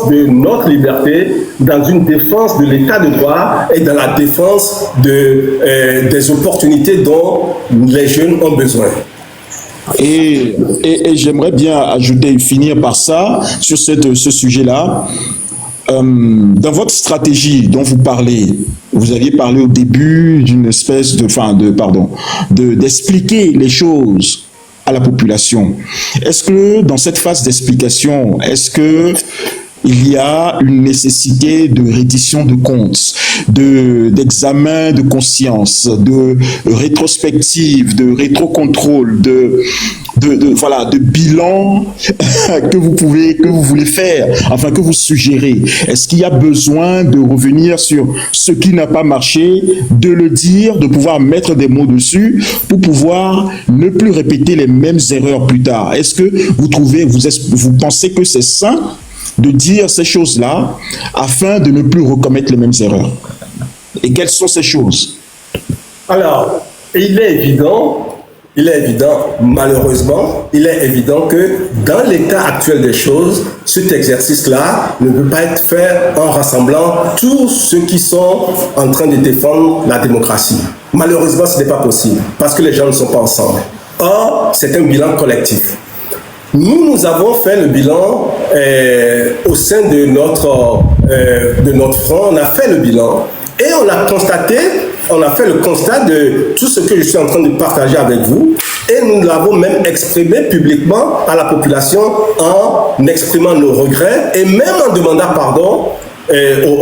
de notre liberté, dans une défense de l'état de droit et dans la défense des opportunités dont les jeunes ont besoin. Et j'aimerais bien ajouter et finir par ça, sur ce sujet-là. Dans votre stratégie dont vous parlez, vous aviez parlé au début d'une espèce d'expliquer les choses à la population. Est-ce que dans cette phase d'explication, est-ce que il y a une nécessité de reddition de comptes, d'examen de conscience, de rétrospective, de rétrocontrôle, de bilan que vous voulez faire, enfin que vous suggérez? Est-ce qu'il y a besoin de revenir sur ce qui n'a pas marché, de le dire, de pouvoir mettre des mots dessus pour pouvoir ne plus répéter les mêmes erreurs plus tard? Est-ce que vous pensez que c'est sain de dire ces choses-là afin de ne plus recommettre les mêmes erreurs? Et quelles sont ces choses? Alors, il est évident, malheureusement, il est évident que dans l'état actuel des choses, cet exercice-là ne peut pas être fait en rassemblant tous ceux qui sont en train de défendre la démocratie. Malheureusement, ce n'est pas possible parce que les gens ne sont pas ensemble. Or, c'est un bilan collectif. Nous avons fait le bilan au sein de notre front, on a fait le bilan et on a fait le constat de tout ce que je suis en train de partager avec vous et nous l'avons même exprimé publiquement à la population en exprimant nos regrets et même en demandant pardon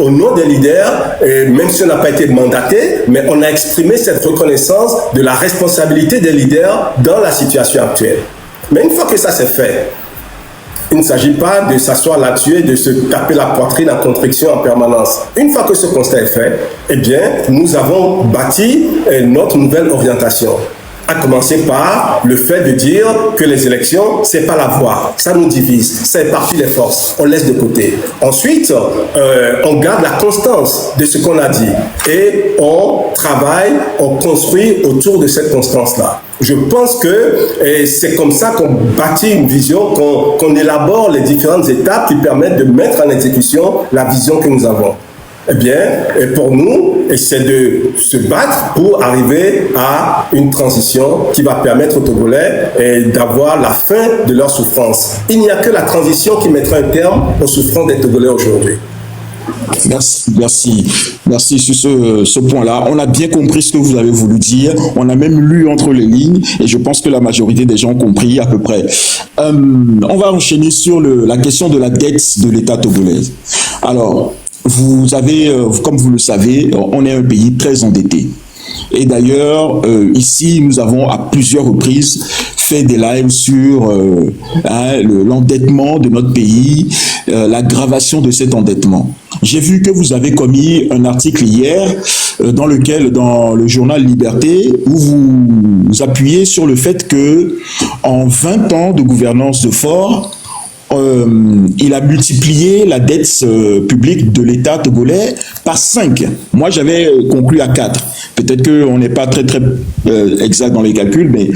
au nom des leaders, même si on n'a pas été mandaté, mais on a exprimé cette reconnaissance de la responsabilité des leaders dans la situation actuelle. Mais une fois que ça c'est fait, il ne s'agit pas de s'asseoir là-dessus et de se taper la poitrine en contrition en permanence. Une fois que ce constat est fait, eh bien, nous avons bâti notre nouvelle orientation. À commencer par le fait de dire que les élections, c'est pas la voie, ça nous divise, ça éparpille les forces, on laisse de côté. Ensuite, on garde la constance de ce qu'on a dit et on travaille, on construit autour de cette constance-là. Je pense que c'est comme ça qu'on bâtit une vision, qu'on élabore les différentes étapes qui permettent de mettre en exécution la vision que nous avons. Eh bien, pour nous, c'est de se battre pour arriver à une transition qui va permettre aux Togolais d'avoir la fin de leur souffrance. Il n'y a que la transition qui mettra un terme aux souffrances des Togolais aujourd'hui. Merci sur ce point-là. On a bien compris ce que vous avez voulu dire. On a même lu entre les lignes et je pense que la majorité des gens ont compris à peu près. On va enchaîner sur la question de la dette de l'État togolais. Alors, vous avez, comme vous le savez, on est un pays très endetté. Et d'ailleurs, ici, nous avons à plusieurs reprises fait des lives sur l'endettement de notre pays, l'aggravation de cet endettement. J'ai vu que vous avez commis un article hier dans le journal Liberté, où vous appuyez sur le fait que en 20 ans de gouvernance de Faure, il a multiplié la dette publique de l'État togolais par 5. Moi, j'avais conclu à 4. Peut-être qu'on n'est pas très exact dans les calculs, mais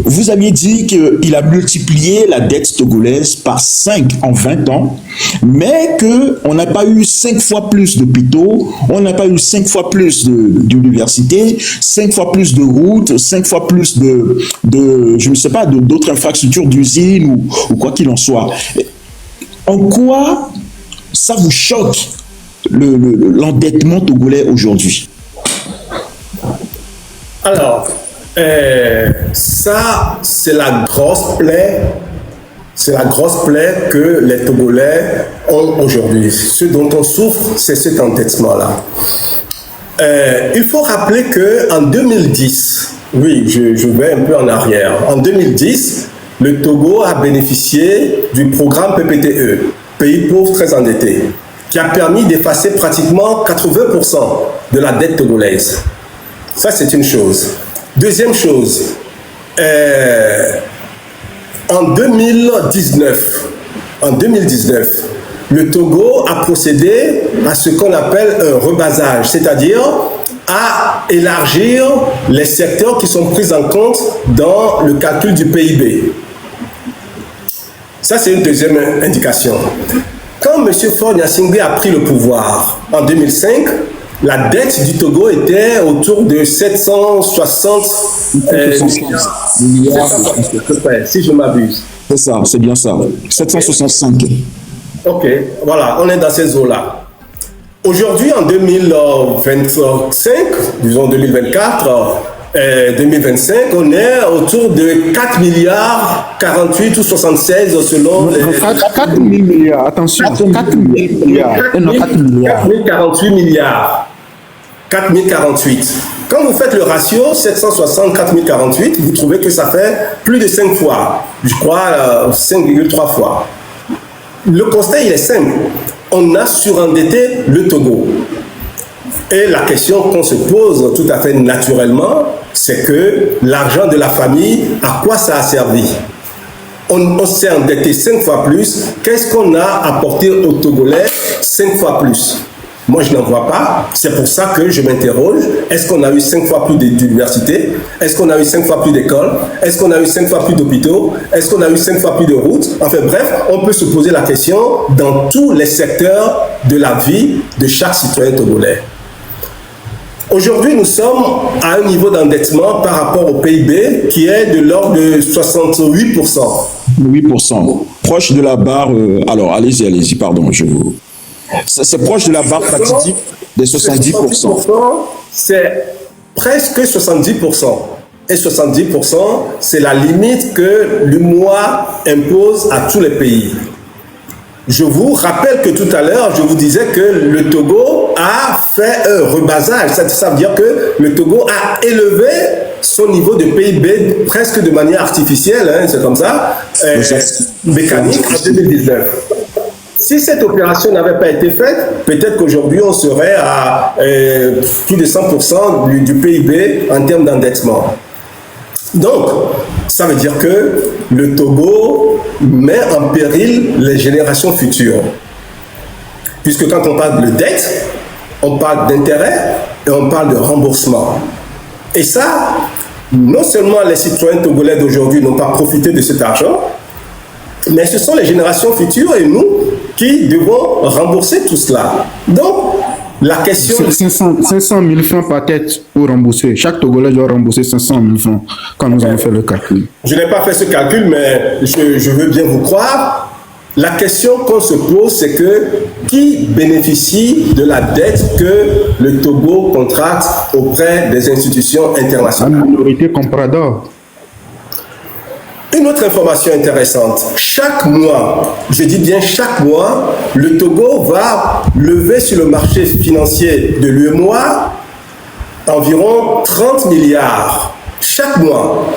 vous aviez dit qu'il a multiplié la dette togolaise par 5 en 20 ans, mais qu'on n'a pas eu 5 fois plus d'hôpitaux, on n'a pas eu 5 fois plus d'universités, 5 fois plus de routes, 5 fois plus je ne sais pas, d'autres infrastructures d'usines ou quoi qu'il en soit. En quoi ça vous choque l'endettement togolais aujourd'hui? Alors, ça, c'est la grosse plaie. C'est la grosse plaie que les Togolais ont aujourd'hui. Ce dont on souffre, c'est cet endettement-là. Il faut rappeler qu'en 2010, oui, je vais un peu en arrière. En 2010, le Togo a bénéficié du programme PPTE, Pays pauvres très endettés, qui a permis d'effacer pratiquement 80% de la dette togolaise. Ça, c'est une chose. Deuxième chose, en 2019, le Togo a procédé à ce qu'on appelle un rebasage, c'est-à-dire à élargir les secteurs qui sont pris en compte dans le calcul du PIB. Ça, c'est une deuxième indication. Quand M. Faure Gnassingbé a pris le pouvoir en 2005, la dette du Togo était autour de 760 milliards, si je m'abuse. C'est ça, c'est bien ça. 765. Ok, voilà, on est dans ces eaux-là. Aujourd'hui, en 2025, disons 2024, 2025, on est autour de 4 milliards 48 ou 76 selon les... 4 000 milliards, attention, 4 000 milliards. 4048 milliards. 4048. Quand vous faites le ratio 760 4048, vous trouvez que ça fait plus de 5 fois. Je crois 5,3 fois. Le constat, il est simple. On a surendetté le Togo. Et la question qu'on se pose tout à fait naturellement, c'est que l'argent de la famille, à quoi ça a servi? On s'est endetté 5 fois plus. Qu'est-ce qu'on a apporté aux Togolais 5 fois plus? Moi, je n'en vois pas. C'est pour ça que je m'interroge. Est-ce qu'on a eu 5 fois plus d'universités? Est-ce qu'on a eu 5 fois plus d'écoles? Est-ce qu'on a eu 5 fois plus d'hôpitaux? Est-ce qu'on a eu 5 fois plus de routes? Enfin bref, on peut se poser la question dans tous les secteurs de la vie de chaque citoyen togolais. Aujourd'hui, nous sommes à un niveau d'endettement par rapport au PIB qui est de l'ordre de 68%. 8%. Proche de la barre... alors, allez-y, pardon, je vous... C'est proche de la barre fatidique des 70%. C'est presque 70%. Et 70%, c'est la limite que l'UMOA impose à tous les pays. Je vous rappelle que tout à l'heure, je vous disais que le Togo a fait un rebasage. Ça veut dire que le Togo a élevé son niveau de PIB presque de manière artificielle, hein, c'est comme ça, mécanique en 2019. Si cette opération n'avait pas été faite, peut-être qu'aujourd'hui on serait à plus de 100% du PIB en termes d'endettement. Donc, ça veut dire que le Togo met en péril les générations futures. Puisque quand on parle de dette, on parle d'intérêt et on parle de remboursement. Et ça, non seulement les citoyens togolais d'aujourd'hui n'ont pas profité de cet argent, mais ce sont les générations futures et nous qui devons rembourser tout cela. Donc, la question... 500 000 francs par tête pour rembourser. Chaque Togolais doit rembourser 500 000 francs quand nous avons fait le calcul. Je n'ai pas fait ce calcul, mais je veux bien vous croire. La question qu'on se pose, c'est que qui bénéficie de la dette que le Togo contracte auprès des institutions internationales? La minorité comprador. Une autre information intéressante, chaque mois, je dis bien chaque mois, le Togo va lever sur le marché financier de l'UEMOA environ 30 milliards chaque mois.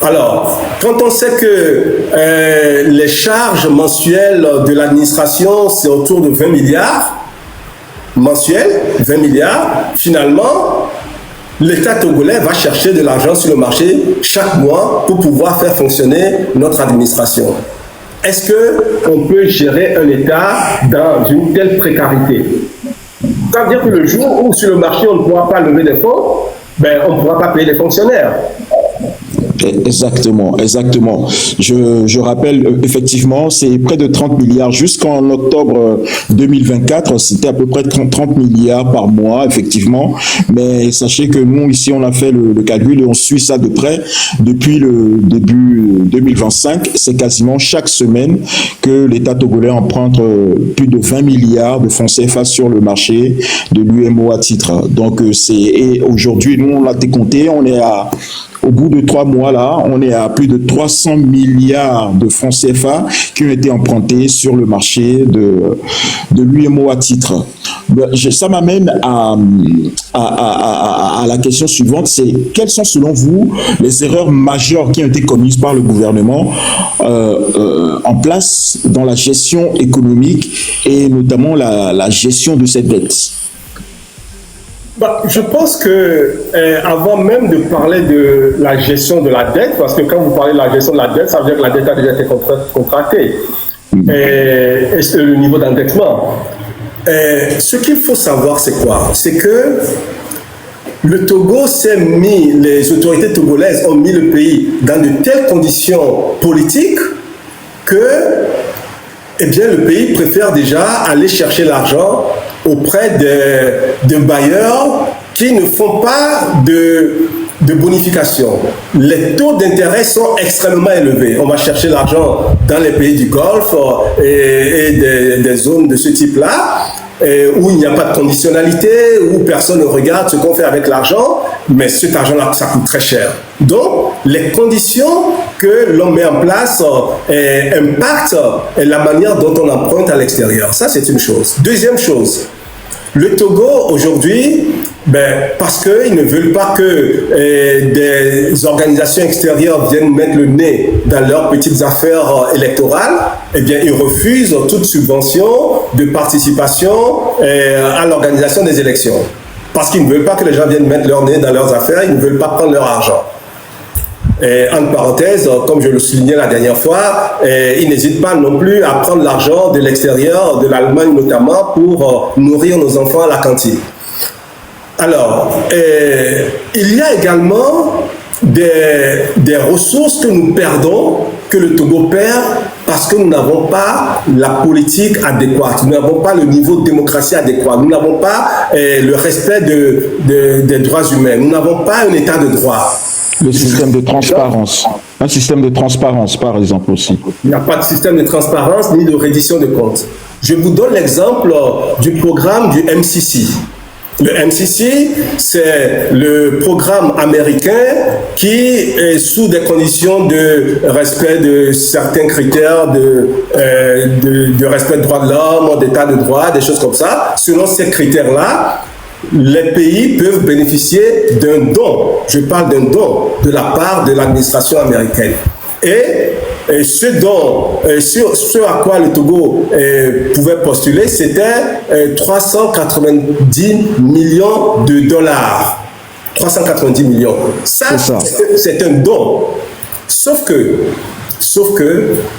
Alors, quand on sait que les charges mensuelles de l'administration, c'est autour de 20 milliards mensuels, 20 milliards, finalement, l'État togolais va chercher de l'argent sur le marché chaque mois pour pouvoir faire fonctionner notre administration. Est-ce qu'on peut gérer un État dans une telle précarité? Ça veut dire que le jour où sur le marché on ne pourra pas lever des fonds, ben, on ne pourra pas payer les fonctionnaires. Exactement. Je rappelle, effectivement, c'est près de 30 milliards. Jusqu'en octobre 2024, c'était à peu près 30 milliards par mois, effectivement. Mais sachez que nous, ici, on a fait le calcul et on suit ça de près. Depuis le début 2025, c'est quasiment chaque semaine que l'État togolais emprunte plus de 20 milliards de francs CFA sur le marché de l'UMO à titre. Donc, et aujourd'hui, nous, on l'a décompté, on est au bout de 3 mois, là, on est à plus de 300 milliards de francs CFA qui ont été empruntés sur le marché de l'UMO à titre. Ça m'amène à la question suivante, c'est quelles sont selon vous les erreurs majeures qui ont été commises par le gouvernement en place dans la gestion économique et notamment la gestion de cette dette? Je pense que avant même de parler de la gestion de la dette, parce que quand vous parlez de la gestion de la dette, ça veut dire que la dette a déjà été contractée, et c'est le niveau d'endettement. Ce qu'il faut savoir, c'est quoi? C'est que le Togo s'est mis, les autorités togolaises ont mis le pays dans de telles conditions politiques que eh bien le pays préfère déjà aller chercher l'argent auprès de bailleurs qui ne font pas de bonification. Les taux d'intérêt sont extrêmement élevés. On va chercher l'argent dans les pays du Golfe et des zones de ce type-là, où il n'y a pas de conditionnalité, où personne ne regarde ce qu'on fait avec l'argent, mais cet argent-là, ça coûte très cher. Donc, les conditions que l'on met en place impactent la manière dont on emprunte à l'extérieur. Ça, c'est une chose. Deuxième chose, le Togo, aujourd'hui, parce qu'ils ne veulent pas que des organisations extérieures viennent mettre le nez dans leurs petites affaires électorales, eh bien, ils refusent toute subvention de participation à l'organisation des élections. Parce qu'ils ne veulent pas que les gens viennent mettre leur nez dans leurs affaires, ils ne veulent pas prendre leur argent. Et en parenthèse, comme je le soulignais la dernière fois, ils n'hésitent pas non plus à prendre l'argent de l'extérieur, de l'Allemagne notamment, pour nourrir nos enfants à la cantine. Alors, il y a également des ressources que nous perdons, que le Togo perd, parce que nous n'avons pas la politique adéquate, nous n'avons pas le niveau de démocratie adéquat, nous n'avons pas le respect des droits humains, nous n'avons pas un état de droit. Le système de transparence. Un système de transparence, par exemple, aussi. Il n'y a pas de système de transparence ni de reddition de comptes. Je vous donne l'exemple du programme du MCC. Le MCC, c'est le programme américain qui est sous des conditions de respect de certains critères de respect des droits de l'homme, d'état de droit, des choses comme ça. Selon ces critères-là, les pays peuvent bénéficier d'un don. Je parle d'un don de la part de l'administration américaine. Et ce don, ce à quoi le Togo pouvait postuler, c'était 390 millions de dollars. 390 millions. Ça. C'est un don. Sauf que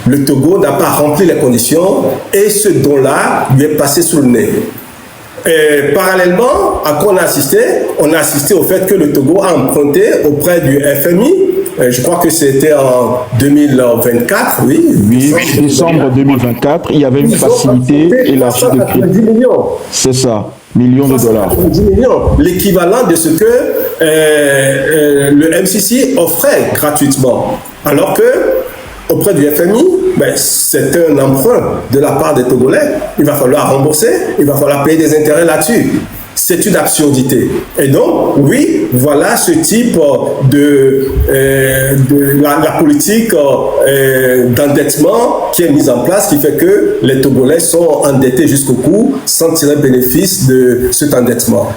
le Togo n'a pas rempli les conditions et ce don-là lui est passé sous le nez. Et parallèlement, à quoi on a assisté? On a assisté au fait que le Togo a emprunté auprès du FMI. Je crois que c'était en 2024, oui. Décembre 2024, il y avait une facilité élargie de crédit. Millions. C'est ça, millions de dollars. 10 millions, l'équivalent de ce que le MCC offrait gratuitement. Alors que auprès du FMI, c'est un emprunt de la part des Togolais. Il va falloir rembourser, il va falloir payer des intérêts là-dessus. C'est une absurdité. Et donc, oui, voilà ce type de la politique d'endettement qui est mise en place, qui fait que les Togolais sont endettés jusqu'au cou sans tirer bénéfice de cet endettement.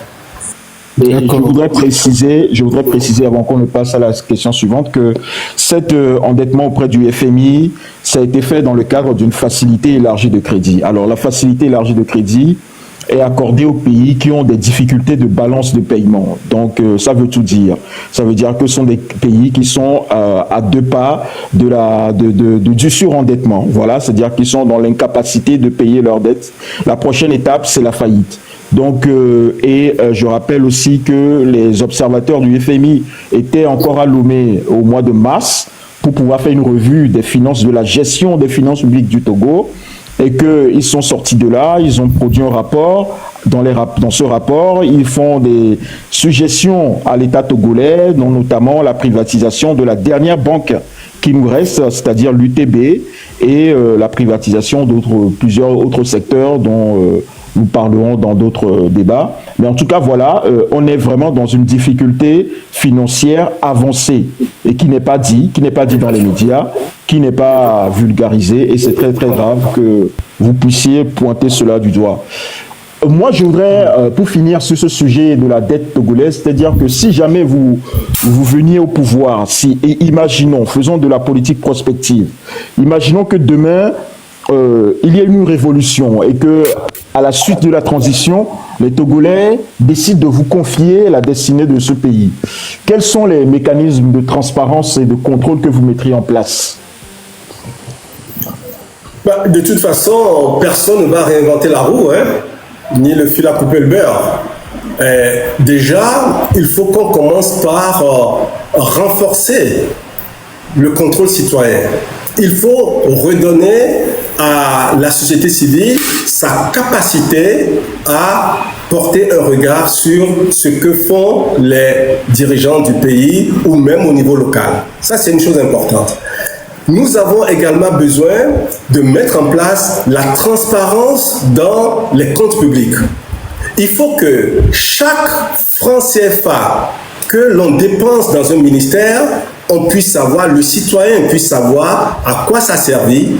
Et je voudrais préciser avant qu'on ne passe à la question suivante que cet endettement auprès du FMI, ça a été fait dans le cadre d'une facilité élargie de crédit. Alors la facilité élargie de crédit est accordée aux pays qui ont des difficultés de balance de paiement. Donc ça veut tout dire. Ça veut dire que ce sont des pays qui sont à deux pas du surendettement. Voilà, c'est-à-dire qu'ils sont dans l'incapacité de payer leurs dettes. La prochaine étape, c'est la faillite. Donc, je rappelle aussi que les observateurs du FMI étaient encore à Lomé au mois de mars pour pouvoir faire une revue des finances, de la gestion des finances publiques du Togo, et qu'ils sont sortis de là, ils ont produit un rapport. Dans ce rapport, ils font des suggestions à l'État togolais, dont notamment la privatisation de la dernière banque qui nous reste, c'est-à-dire l'UTB, et la privatisation plusieurs autres secteurs dont nous parlerons dans d'autres débats. Mais en tout cas, voilà, on est vraiment dans une difficulté financière avancée et qui n'est pas dit dans les médias, qui n'est pas vulgarisé, et c'est très très grave que vous puissiez pointer cela du doigt. Moi, je voudrais, pour finir sur ce sujet de la dette togolaise, c'est-à-dire que si jamais vous veniez au pouvoir, et imaginons, faisons de la politique prospective, imaginons que demain, il y a une révolution et que, à la suite de la transition, les Togolais décident de vous confier la destinée de ce pays. Quels sont les mécanismes de transparence et de contrôle que vous mettriez en place? De toute façon, personne ne va réinventer la roue, ni le fil à couper le beurre. Déjà, il faut qu'on commence par renforcer le contrôle citoyen. Il faut redonner à la société civile sa capacité à porter un regard sur ce que font les dirigeants du pays ou même au niveau local. Ça, c'est une chose importante. Nous avons également besoin de mettre en place la transparence dans les comptes publics. Il faut que chaque franc CFA que l'on dépense dans un ministère, on puisse savoir, le citoyen puisse savoir à quoi ça servit,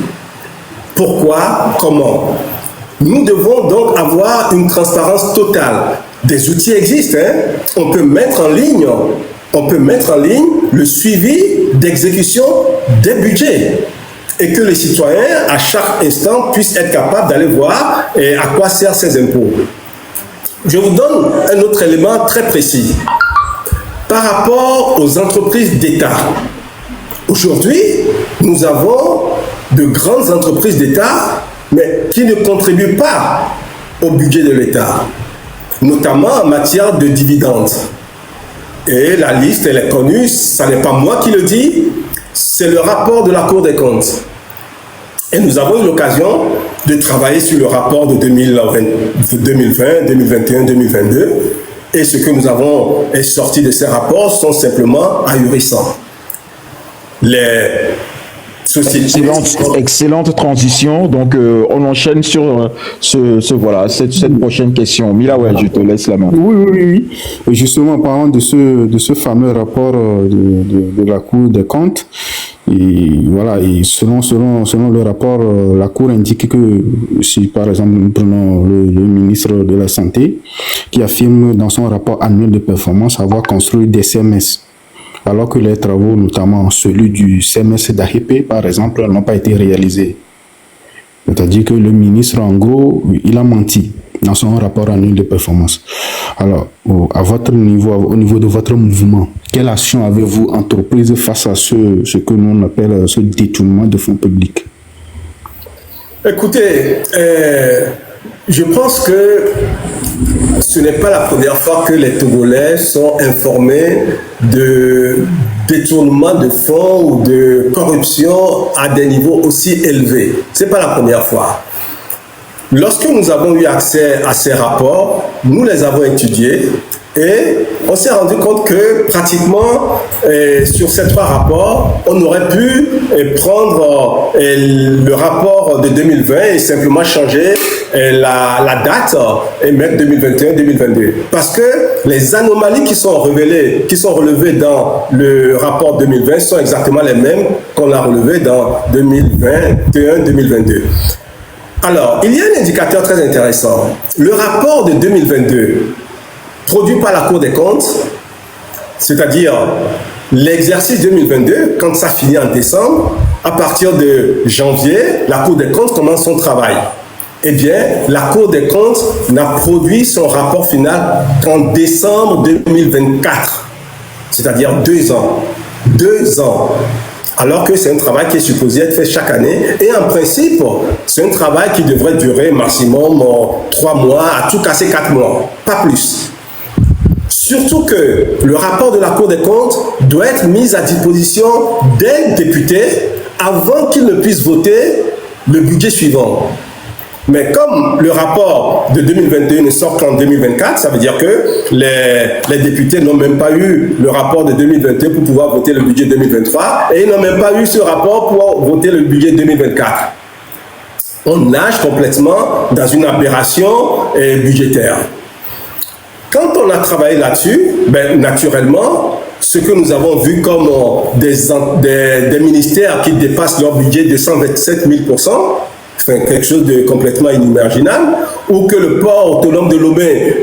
pourquoi, comment. Nous devons donc avoir une transparence totale. Des outils existent, hein? On peut mettre en ligne le suivi d'exécution des budgets et que les citoyens, à chaque instant, puissent être capables d'aller voir à quoi servent ces impôts. Je vous donne un autre élément très précis. Par rapport aux entreprises d'État, aujourd'hui, nous avons de grandes entreprises d'État, mais qui ne contribuent pas au budget de l'État, notamment en matière de dividendes. Et la liste, elle est connue, ce n'est pas moi qui le dis, c'est le rapport de la Cour des comptes. Et nous avons eu l'occasion de travailler sur le rapport de 2020, 2021, 2022. Et ce que nous avons sorti de ces rapports sont simplement ahurissants. Les sociétés... Excellente transition. Donc, on enchaîne sur cette prochaine question. Milaouel, je te laisse la main. Oui. Et justement, en parlant de ce fameux rapport de la Cour des comptes, et voilà, et selon le rapport, la Cour indique que si par exemple nous prenons le ministre de la Santé qui affirme dans son rapport annuel de performance avoir construit des CMS, alors que les travaux, notamment celui du CMS d'AGP par exemple, n'ont pas été réalisés. C'est-à-dire que le ministre, en gros, il a menti dans son rapport annuel de performance. Alors, à votre niveau, au niveau de votre mouvement, quelle action avez-vous entreprise face à ce que nous appelle ce détournement de fonds publics? Écoutez, je pense que ce n'est pas la première fois que les Togolais sont informés de détournement de fonds ou de corruption à des niveaux aussi élevés. Ce n'est pas la première fois. Lorsque nous avons eu accès à ces rapports, nous les avons étudiés et on s'est rendu compte que pratiquement sur ces 3 rapports, on aurait pu prendre le rapport de 2020 et simplement changer la date et mettre 2021-2022. Parce que les anomalies qui sont relevées dans le rapport 2020 sont exactement les mêmes qu'on a relevées dans 2021-2022. Alors, il y a un indicateur très intéressant. Le rapport de 2022, produit par la Cour des comptes, c'est-à-dire l'exercice 2022, quand ça finit en décembre, à partir de janvier, la Cour des comptes commence son travail. Eh bien, la Cour des comptes n'a produit son rapport final qu'en décembre 2024, c'est-à-dire 2 ans. 2 ans. Alors que c'est un travail qui est supposé être fait chaque année. Et en principe, c'est un travail qui devrait durer maximum 3 mois, à tout casser 4 mois, pas plus. Surtout que le rapport de la Cour des comptes doit être mis à disposition des députés avant qu'ils ne puissent voter le budget suivant. Mais comme le rapport de 2021 ne sort qu'en 2024, ça veut dire que les députés n'ont même pas eu le rapport de 2021 pour pouvoir voter le budget 2023 et ils n'ont même pas eu ce rapport pour voter le budget 2024. On nage complètement dans une aberration budgétaire. Quand on a travaillé là-dessus, naturellement, ce que nous avons vu comme des ministères qui dépassent leur budget de 127 000%, enfin, quelque chose de complètement inimaginable, ou que le port autonome de Lomé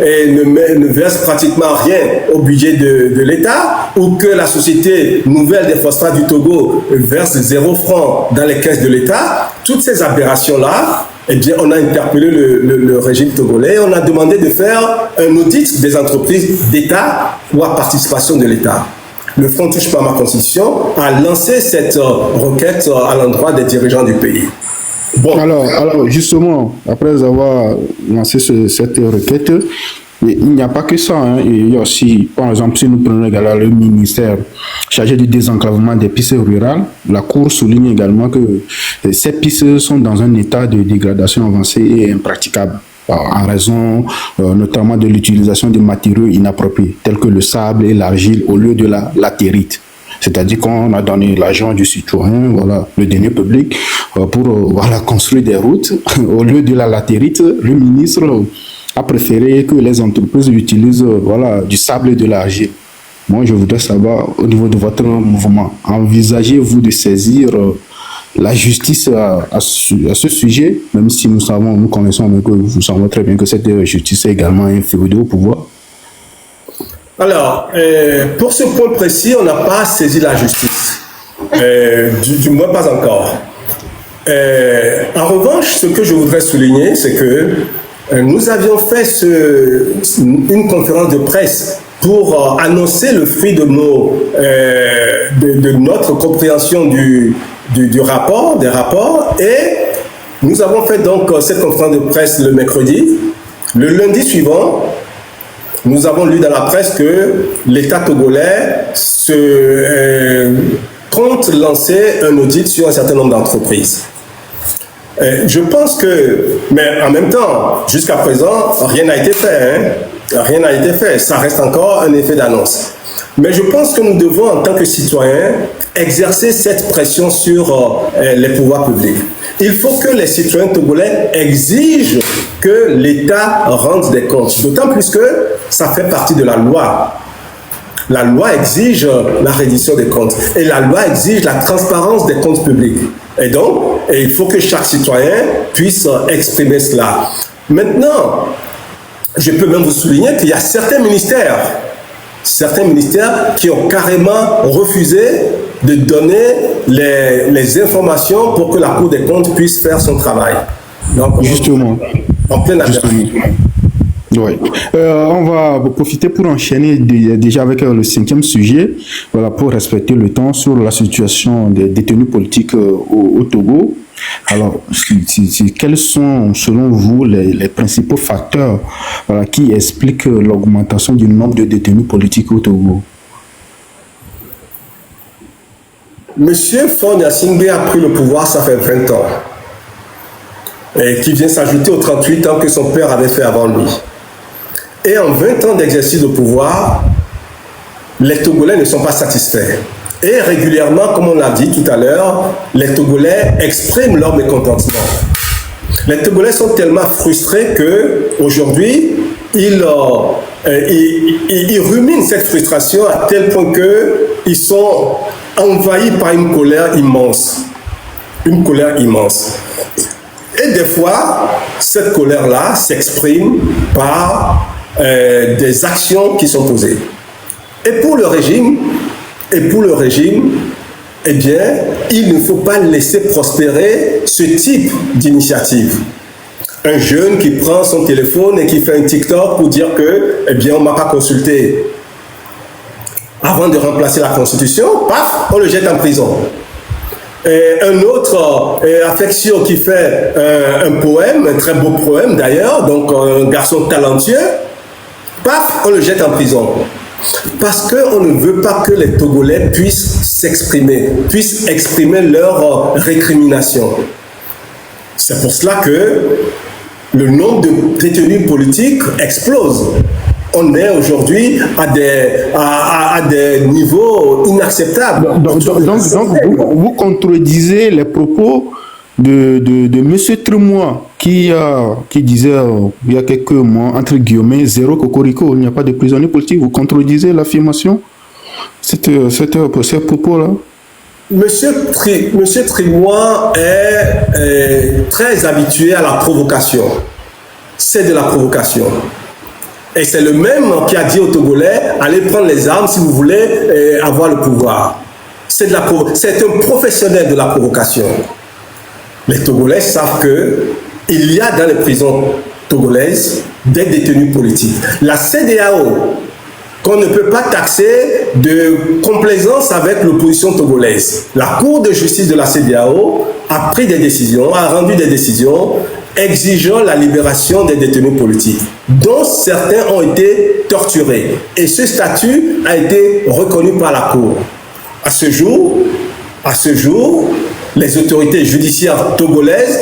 ne verse pratiquement rien au budget de l'État, ou que la société nouvelle des phosphates du Togo verse 0 francs dans les caisses de l'État, toutes ces aberrations-là, eh bien, on a interpellé le régime togolais, on a demandé de faire un audit des entreprises d'État ou à participation de l'État. Le Front Touche pas ma Constitution a lancé cette requête à l'endroit des dirigeants du pays. Bon. Alors, justement, après avoir lancé cette requête, il n'y a pas que ça. Hein. Il y a aussi, par exemple, si nous prenons également le ministère chargé du désenclavement des pistes rurales, la Cour souligne également que ces pistes sont dans un état de dégradation avancée et impraticable, en raison notamment de l'utilisation de matériaux inappropriés, tels que le sable et l'argile au lieu de la latérite. C'est-à-dire qu'on a donné l'argent du citoyen, voilà, le denier public, pour voilà, construire des routes. Au lieu de la latérite, le ministre a préféré que les entreprises utilisent voilà, du sable et de l'argile. Moi, je voudrais savoir, au niveau de votre mouvement, envisagez-vous de saisir la justice à ce sujet, même si nous connaissons, mais que vous savez très bien que cette justice est également inféodée au pouvoir? Alors, pour ce point précis, on n'a pas saisi la justice. Du moins, pas encore. En revanche, ce que je voudrais souligner, c'est que nous avions fait une conférence de presse pour annoncer le fruit de notre compréhension du rapport, des rapports, et nous avons fait donc cette conférence de presse le mercredi. Le lundi suivant, nous avons lu dans la presse que l'État togolais compte lancer un audit sur un certain nombre d'entreprises. Je pense que, mais en même temps, jusqu'à présent, rien n'a été fait. Hein? Rien n'a été fait. Ça reste encore un effet d'annonce. Mais je pense que nous devons, en tant que citoyens, exercer cette pression sur les pouvoirs publics. Il faut que les citoyens togolais exigent que l'État rende des comptes. D'autant plus que ça fait partie de la loi. La loi exige la reddition des comptes. Et la loi exige la transparence des comptes publics. Et donc, il faut que chaque citoyen puisse exprimer cela. Maintenant, je peux même vous souligner qu'il y a certains ministères qui ont carrément refusé de donner les informations pour que la Cour des comptes puisse faire son travail. Donc, justement. En pleine affaire. Oui. On va profiter pour enchaîner déjà avec le 5e sujet, voilà, pour respecter le temps, sur la situation des détenus politiques au Togo. Alors, quels sont, selon vous, les principaux facteurs voilà, qui expliquent l'augmentation du nombre de détenus politiques au Togo? Monsieur Faure Gnassingbé a pris le pouvoir, ça fait 20 ans, et qui vient s'ajouter aux 38 ans que son père avait fait avant lui. Et en 20 ans d'exercice de pouvoir, les Togolais ne sont pas satisfaits. Et régulièrement, comme on l'a dit tout à l'heure, les Togolais expriment leur mécontentement. Les Togolais sont tellement frustrés qu'aujourd'hui, ils ruminent cette frustration à tel point qu'ils sont envahis par une colère immense. Une colère immense. Et des fois, cette colère-là s'exprime par des actions qui sont posées. Et pour le régime, eh bien, il ne faut pas laisser prospérer ce type d'initiative. Un jeune qui prend son téléphone et qui fait un TikTok pour dire que, eh bien, on ne m'a pas consulté avant de remplacer la Constitution, paf, on le jette en prison. Et un autre affection qui fait un poème, un très beau poème d'ailleurs, donc un garçon talentueux, paf, on le jette en prison. Parce qu'on ne veut pas que les Togolais puissent s'exprimer, puissent exprimer leur récrimination. C'est pour cela que le nombre de détenus politiques explose. On est aujourd'hui à des niveaux inacceptables. Donc vous contredisez les propos de M. Tremois qui disait il y a quelques mois, entre guillemets, zéro cocorico, il n'y a pas de prisonniers politiques. Vous contredisez l'affirmation, ces propos-là? Monsieur Tremois est très habitué à la provocation. C'est de la provocation. Et c'est le même qui a dit aux Togolais, allez prendre les armes si vous voulez avoir le pouvoir. C'est un professionnel de la provocation. Les Togolais savent qu'il y a dans les prisons togolaises des détenus politiques. La CEDEAO qu'on ne peut pas taxer de complaisance avec l'opposition togolaise. La Cour de justice de la CEDEAO a pris des décisions, a rendu des décisions exigeant la libération des détenus politiques, dont certains ont été torturés. Et ce statut a été reconnu par la Cour. À ce jour, les autorités judiciaires togolaises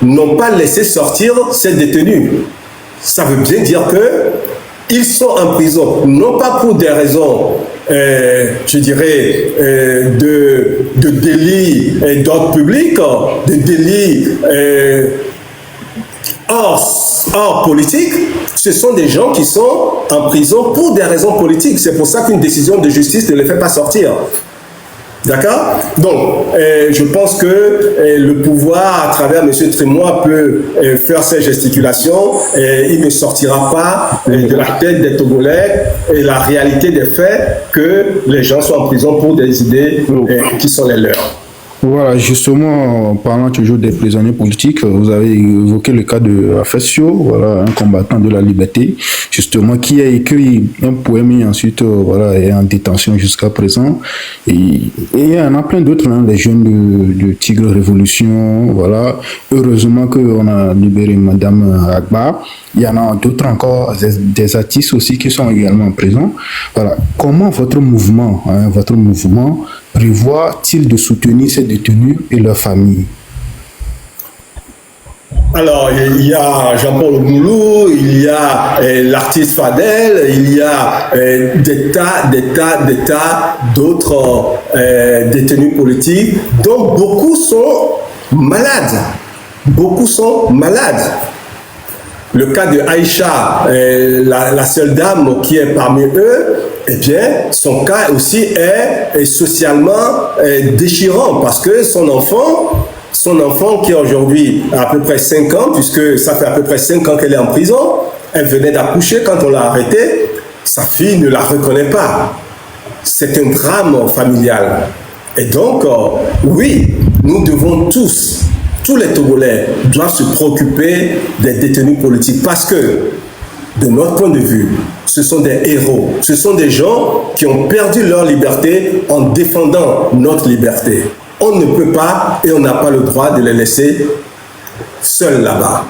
n'ont pas laissé sortir ces détenus. Ça veut bien dire qu'ils sont en prison, non pas pour des raisons, je dirais, de délits d'ordre public, de délits hors politique. Ce sont des gens qui sont en prison pour des raisons politiques. C'est pour ça qu'une décision de justice ne les fait pas sortir. D'accord? Donc, je pense que le pouvoir, à travers M. Trémois, peut faire ses gesticulations. Il ne sortira pas de la tête des Togolais et la réalité des faits que les gens sont en prison pour des idées qui sont les leurs. Voilà, justement, en parlant toujours des prisonniers politiques, vous avez évoqué le cas de Afesio, voilà, un combattant de la liberté, justement, qui a écrit un poème et ensuite, voilà, est en détention jusqu'à présent. Et il y en a plein d'autres, hein, les jeunes de Tigre Révolution, voilà. Heureusement qu'on a libéré Madame Agba. Il y en a d'autres encore, des artistes aussi qui sont également en prison. Voilà. Comment votre mouvement prévoit-il de soutenir ces détenus et leurs familles? Alors, il y a Jean-Paul Moulou, il y a l'artiste Fadel, il y a des tas d'autres détenus politiques, dont beaucoup sont malades. Le cas de Aïcha, la seule dame qui est parmi eux, eh bien, son cas aussi est socialement déchirant parce que son enfant qui aujourd'hui a à peu près 5 ans, puisque ça fait à peu près 5 ans qu'elle est en prison, elle venait d'accoucher quand on l'a arrêtée, sa fille ne la reconnaît pas. C'est un drame familial. Et donc, oui, nous devons tous les Togolais doivent se préoccuper des détenus politiques parce que, de notre point de vue, ce sont des héros. Ce sont des gens qui ont perdu leur liberté en défendant notre liberté. On ne peut pas et on n'a pas le droit de les laisser seuls là-bas.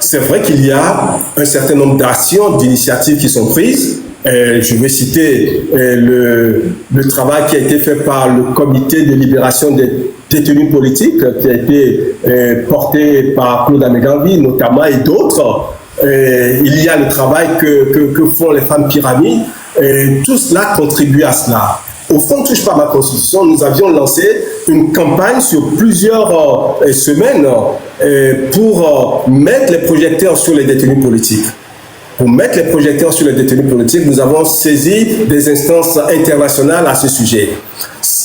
C'est vrai qu'il y a un certain nombre d'actions, d'initiatives qui sont prises. Je vais citer le travail qui a été fait par le comité de libération des détenus politiques, qui a été porté par Claude Améganvi notamment et d'autres. Il y a le travail que font les femmes pyramides. Tout cela contribue à cela. Au fond, touche pas à ma constitution, nous avions lancé une campagne sur plusieurs semaines pour mettre les projecteurs sur les détenus politiques. Pour mettre les projecteurs sur les détenus politiques, nous avons saisi des instances internationales à ce sujet.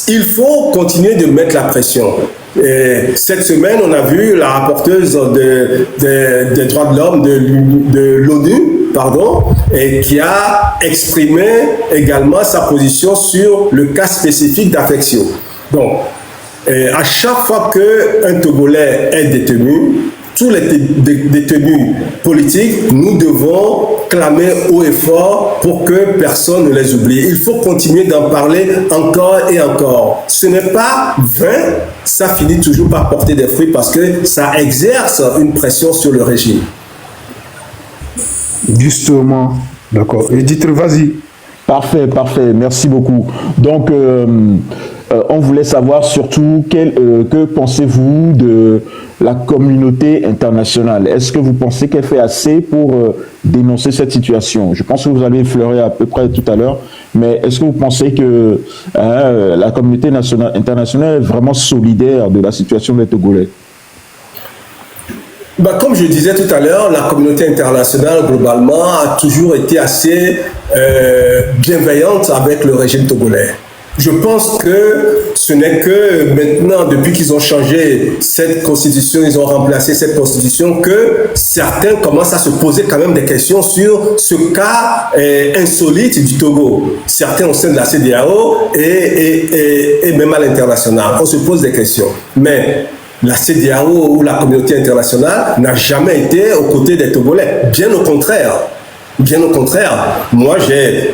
Il faut continuer de mettre la pression. Et cette semaine, on a vu la rapporteuse des droits de l'homme de l'ONU, et qui a exprimé également sa position sur le cas spécifique d'Afesio. Donc, à chaque fois qu'un Togolais est détenu, tous les détenus politiques, nous devons clamer haut et fort pour que personne ne les oublie. Il faut continuer d'en parler encore et encore. Ce n'est pas vain, ça finit toujours par porter des fruits parce que ça exerce une pression sur le régime. Justement, d'accord. Edith, vas-y. Parfait, merci beaucoup. Donc, on voulait savoir surtout que pensez-vous de la communauté internationale. Est-ce que vous pensez qu'elle fait assez pour dénoncer cette situation? Je pense que vous avez effleuré à peu près tout à l'heure, mais est-ce que vous pensez que la communauté internationale est vraiment solidaire de la situation des Togolais? Comme je disais tout à l'heure, la communauté internationale, globalement, a toujours été assez bienveillante avec le régime togolais. Je pense que ce n'est que maintenant, depuis qu'ils ont changé cette constitution, ils ont remplacé cette constitution, que certains commencent à se poser quand même des questions sur ce cas insolite du Togo. Certains au sein de la CEDEAO et même à l'international. On se pose des questions. Mais la CEDEAO ou la communauté internationale n'a jamais été aux côtés des Togolais. Bien au contraire. Bien au contraire, moi j'ai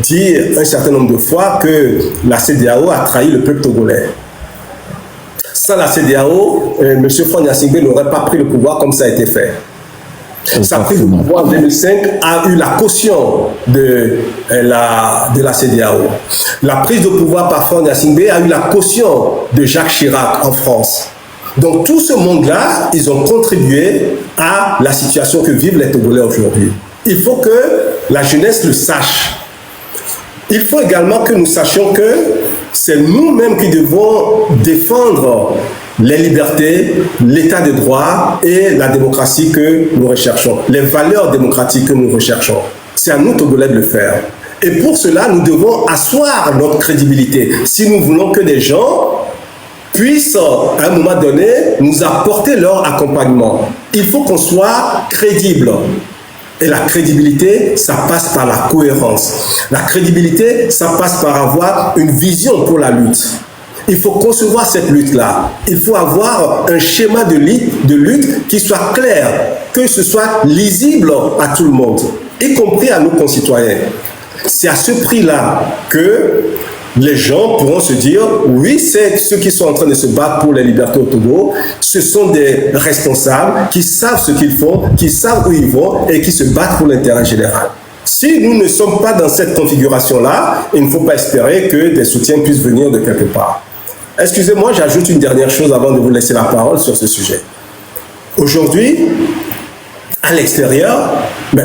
dit un certain nombre de fois que la CEDEAO a trahi le peuple togolais. Sans la CEDEAO, M. Faure Gnassingbé n'aurait pas pris le pouvoir comme ça a été fait. Sa prise de pouvoir en 2005 a eu la caution de la CEDEAO. La prise de pouvoir par Faure Gnassingbé a eu la caution de Jacques Chirac en France. Donc tout ce monde-là, ils ont contribué à la situation que vivent les Togolais aujourd'hui. Il faut que la jeunesse le sache. Il faut également que nous sachions que c'est nous-mêmes qui devons défendre les libertés, l'état de droit et la démocratie que nous recherchons, les valeurs démocratiques que nous recherchons. C'est à nous, Togolais, de le faire. Et pour cela, nous devons asseoir notre crédibilité. Si nous voulons que des gens puissent, à un moment donné, nous apporter leur accompagnement, il faut qu'on soit crédible. Et la crédibilité, ça passe par la cohérence. La crédibilité, ça passe par avoir une vision pour la lutte. Il faut concevoir cette lutte-là. Il faut avoir un schéma de lutte qui soit clair, que ce soit lisible à tout le monde, y compris à nos concitoyens. C'est à ce prix-là que les gens pourront se dire, oui, c'est ceux qui sont en train de se battre pour les libertés au Togo, ce sont des responsables qui savent ce qu'ils font, qui savent où ils vont et qui se battent pour l'intérêt général. Si nous ne sommes pas dans cette configuration-là, il ne faut pas espérer que des soutiens puissent venir de quelque part. Excusez-moi, j'ajoute une dernière chose avant de vous laisser la parole sur ce sujet. Aujourd'hui, à l'extérieur,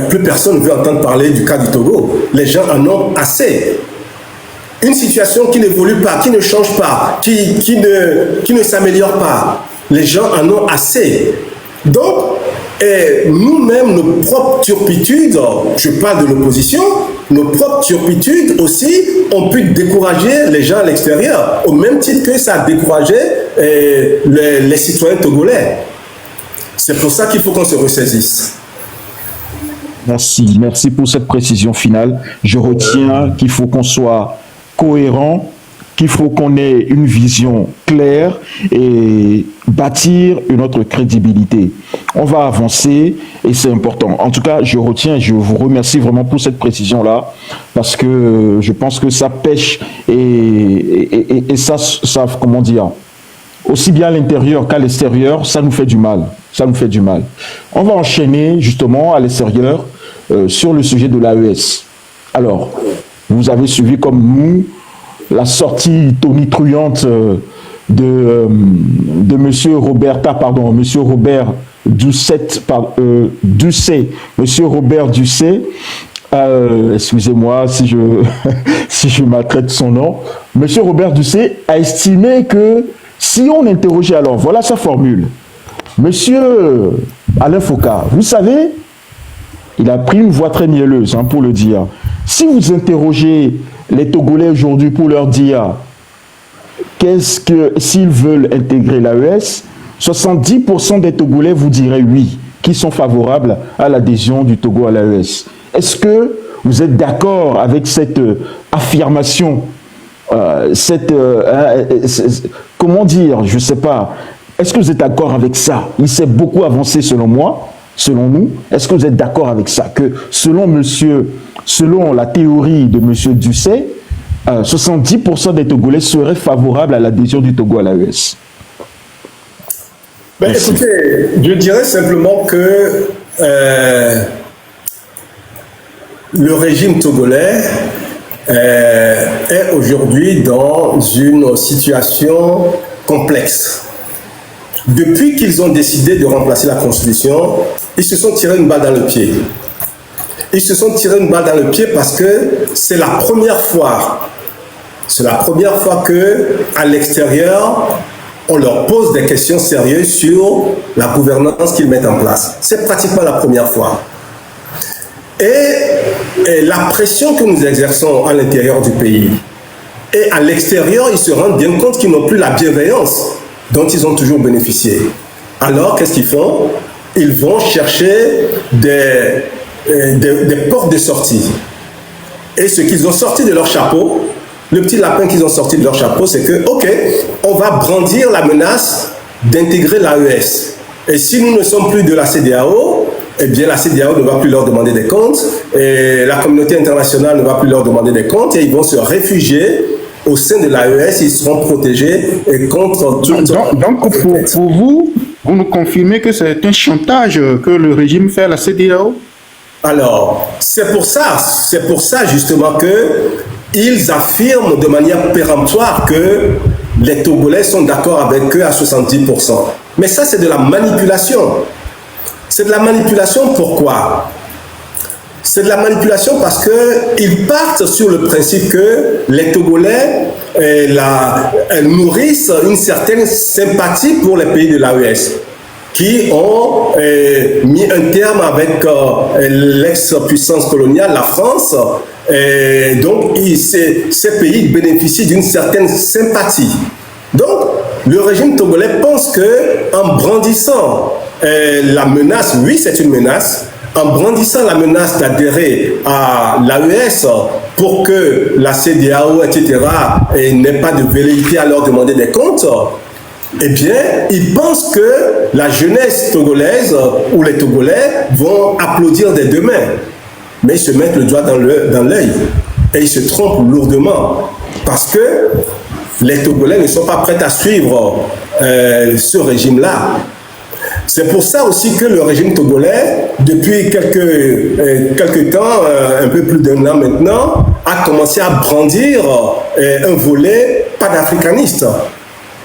plus personne ne veut entendre parler du cas du Togo. Les gens en ont assez. Une situation qui n'évolue pas, qui ne change pas, qui ne s'améliore pas. Les gens en ont assez. Donc, nous-mêmes, nos propres turpitudes, je parle de l'opposition, nos propres turpitudes aussi ont pu décourager les gens à l'extérieur, au même titre que ça a découragé les citoyens togolais. C'est pour ça qu'il faut qu'on se ressaisisse. Merci pour cette précision finale. Je retiens qu'il faut qu'on soit cohérent, qu'il faut qu'on ait une vision claire et bâtir une autre crédibilité. On va avancer et c'est important. En tout cas, je retiens et je vous remercie vraiment pour cette précision-là parce que je pense que ça pêche et ça, comment dire, aussi bien à l'intérieur qu'à l'extérieur, ça nous fait du mal. Ça nous fait du mal. On va enchaîner justement à l'extérieur sur le sujet de l'AES. Alors, vous avez suivi comme nous la sortie tonitruante de Monsieur Robert Ducet, Monsieur Robert Ducet, excusez-moi si je maltraite son nom. Monsieur Robert Ducet a estimé que si on interrogeait, alors voilà sa formule. Monsieur Alain Foka, vous savez, il a pris une voix très mielleuse pour le dire. Si vous interrogez les Togolais aujourd'hui pour leur dire qu'est-ce que s'ils veulent intégrer l'AES, 70% des Togolais vous diraient oui, qui sont favorables à l'adhésion du Togo à l'AES. Est-ce que vous êtes d'accord avec cette affirmation, comment dire, je ne sais pas, est-ce que vous êtes d'accord avec ça? Il s'est beaucoup avancé selon moi, selon nous. Est-ce que vous êtes d'accord avec ça? Que selon la théorie de M. Ducet, 70% des Togolais seraient favorables à l'adhésion du Togo à l'AES. Écoutez, je dirais simplement que le régime togolais est aujourd'hui dans une situation complexe. Depuis qu'ils ont décidé de remplacer la Constitution, ils se sont tirés une balle dans le pied. Ils se sont tirés une balle dans le pied parce que c'est la première fois qu'à l'extérieur, on leur pose des questions sérieuses sur la gouvernance qu'ils mettent en place. C'est pratiquement la première fois. Et la pression que nous exerçons à l'intérieur du pays et à l'extérieur, ils se rendent bien compte qu'ils n'ont plus la bienveillance dont ils ont toujours bénéficié. Alors, qu'est-ce qu'ils font? Ils vont chercher des portes de sortie. Et ce qu'ils ont sorti de leur chapeau, le petit lapin qu'ils ont sorti de leur chapeau, c'est que, ok, on va brandir la menace d'intégrer l'AES. Et si nous ne sommes plus de la CEDEAO, eh bien la CEDEAO ne va plus leur demander des comptes, et la communauté internationale ne va plus leur demander des comptes, et ils vont se réfugier au sein de l'AES, ils seront protégés et contre toute... Donc pour vous, vous nous confirmez que c'est un chantage que le régime fait à la CEDEAO? Alors, c'est pour ça justement qu'ils affirment de manière péremptoire que les Togolais sont d'accord avec eux à 70%. Mais ça, c'est de la manipulation. C'est de la manipulation, pourquoi? C'est de la manipulation parce qu'ils partent sur le principe que les Togolais nourrissent une certaine sympathie pour les pays de l'AES, qui ont mis un terme avec l'ex-puissance coloniale, la France. Donc, ces pays bénéficient d'une certaine sympathie. Donc, le régime togolais pense qu'en brandissant la menace, oui, c'est une menace, en brandissant la menace d'adhérer à l'AES pour que la CEDEAO, etc., n'ait pas de velléité à leur demander des comptes, eh bien, ils pensent que la jeunesse togolaise ou les Togolais vont applaudir des deux mains. Mais ils se mettent le doigt dans l'œil et ils se trompent lourdement parce que les Togolais ne sont pas prêts à suivre ce régime-là. C'est pour ça aussi que le régime togolais, depuis quelques temps, un peu plus d'un an maintenant, a commencé à brandir un volet panafricaniste.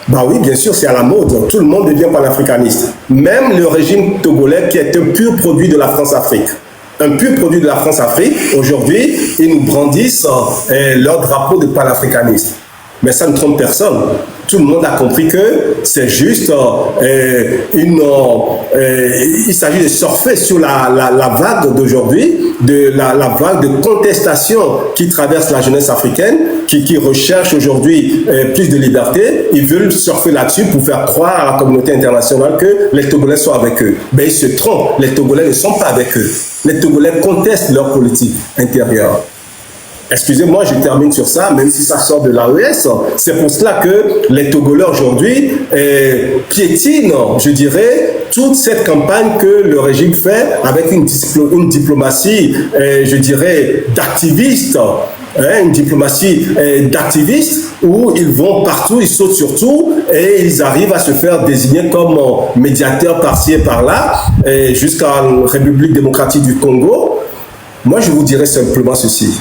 Bah oui, bien sûr, c'est à la mode. Tout le monde devient panafricaniste. Même le régime togolais qui est un pur produit de la France-Afrique. Un pur produit de la France-Afrique, aujourd'hui, ils nous brandissent leur drapeau de panafricaniste. Mais ça ne trompe personne. Tout le monde a compris que c'est juste il s'agit de surfer sur la vague d'aujourd'hui, de la vague de contestation qui traverse la jeunesse africaine, qui recherche aujourd'hui plus de liberté. Ils veulent surfer là-dessus pour faire croire à la communauté internationale que les Togolais sont avec eux. Mais ils se trompent, les Togolais ne sont pas avec eux. Les Togolais contestent leur politique intérieure. Excusez-moi, je termine sur ça, même si ça sort de l'AES. C'est pour cela que les Togolais aujourd'hui piétinent, je dirais, toute cette campagne que le régime fait avec une diplomatie, je dirais, d'activistes. Une diplomatie d'activistes où ils vont partout, ils sautent sur tout et ils arrivent à se faire désigner comme médiateurs par-ci et par-là, jusqu'à la République démocratique du Congo. Moi, je vous dirais simplement ceci.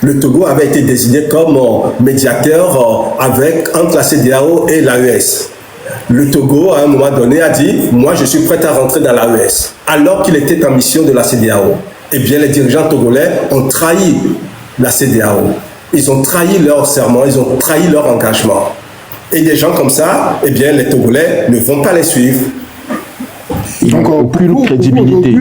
Le Togo avait été désigné comme médiateur entre la CEDEAO et l'AES. Le Togo, à un moment donné, a dit « Moi, je suis prêt à rentrer dans l'AES », alors qu'il était en mission de la CEDEAO. Eh bien, les dirigeants togolais ont trahi la CEDEAO. Ils ont trahi leur serment, ils ont trahi leur engagement. Et des gens comme ça, eh bien, les Togolais ne vont pas les suivre. Ils n'ont aucune crédibilité.